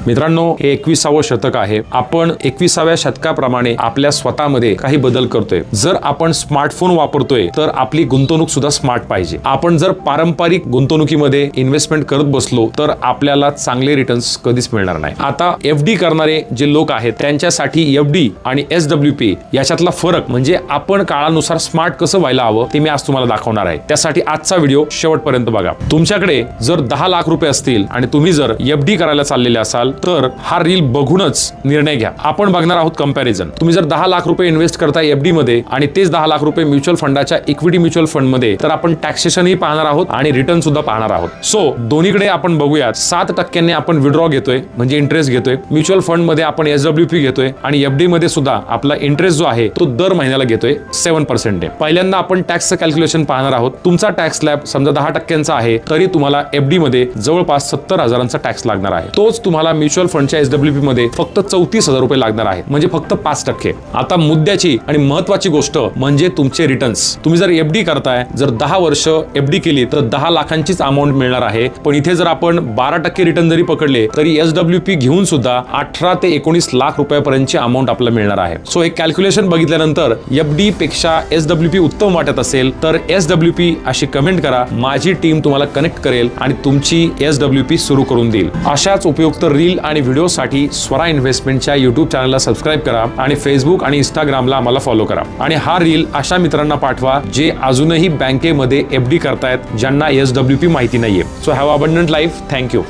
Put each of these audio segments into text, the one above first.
मित्रांनो, हे 21सावं शतक आहे. आपण 21व्या शतकाप्रमाणे आपल्या स्वतःमध्ये काही बदल करतोय. जर आपण स्मार्टफोन वापरतोय तर आपली गुंतवणूक सुद्धा स्मार्ट पाहिजे. आपण जर पारंपरिक गुंतवणुकीमध्ये इन्व्हेस्टमेंट करत बसलो तर आपल्याला चांगले रिटर्न्स कधीच मिळणार नाही. आता एफडी करणारे जे लोक आहेत त्यांच्यासाठी एफडी आणि एसडब्ल्यूपी याच्यातला फरक म्हणजे आपण काळानुसार स्मार्ट कसं व्हायला हवं ते मी आज तुम्हाला दाखवणार आहे. त्यासाठी आजचा व्हिडिओ शेवटपर्यंत बघा. तुमच्याकडे जर 10 लाख रुपये असतील आणि तुम्ही जर एफडी करायला चाललेले असाल तर हा रील बघूनच निर्णय घ्या. आपण बघणार आहोत कंपॅरिझन. तुम्ही जर 10 लाख रुपये इन्व्हेस्ट करताय एफडी मध्ये आणि तेच 10 लाख रुपये म्युच्युअल फंडाच्या इक्विटी म्युच्युअल फंड मध्ये, तर आपण टॅक्सेशनही पाहणार आहोत आणि रिटर्न सुद्धा पाहणार आहोत. सो दोन्हीकडे आपण बघूयात. 7% आपण विड्रॉ घेतोय म्हणजे इंटरेस्ट घेतोय. म्युच्युअल फंड मध्ये आपण एसडब्ल्यूपी घेतोय आणि एफडी मध्ये सुद्धा आपला इंटरेस्ट जो आहे तो दर महिन्याला घेतोय 7%. पहिल्यांदा आपण टॅक्सचं कॅल्क्युलेशन पाहणार आहोत. तुमचा टॅक्स स्लॅब समजा 10% आहे तरी तुम्हाला एफडी मध्ये जवळपास 70,000चा टॅक्स लागणार आहे. तोच तुम्हाला म्युच्युअल फंडच्या एसडब्ल्यूपी मध्ये फक्त 34,000 रुपये लागणार आहे, म्हणजे फक्त 5%. आता मुद्द्याची आणि महत्वाची गोष्ट म्हणजे तुमचे रिटर्न्स. तुम्ही जर एफडी करताय, जर 10 वर्ष एफडी केली तर 10 लाखांचीच अमाऊंट मिळणार आहे. पण इथे जर आपण 12% रिटर्न जरी पकडले तरी एसडब्ल्यूपी घेऊन सुद्धा 18 ते 19 लाख रुपयापर्यंतची अमाऊंट आपल्याला मिळणार आहे. सो हे कॅल्क्युलेशन बघितल्यानंतर एफडी पेक्षा एसडब्ल्यूपी उत्तम वाटत असेल तर एसडब्ल्यूपी अशी कमेंट करा. माझी टीम तुम्हाला कनेक्ट करेल आणि तुमची एसडब्ल्यूपी सुरू करून देईल. अशाच उपयुक्त रील आणि व्हिडिओसाठी स्वरा इन्व्हेस्टमेंटच्या युट्यूब चॅनलला सबस्क्राईब करा आणि फेसबुक आणि इंस्टाग्रामला आम्हाला फॉलो करा. आणि हा रील अशा मित्रांना पाठवा जे अजूनही बँकेमध्ये एफडी करतायत, ज्यांना एसडब्ल्यूपी माहिती नाहीये. So have abundant life. Thank you.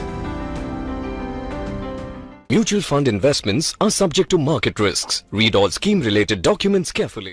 Mutual fund investments are subject to market risks. Read all scheme related documents carefully.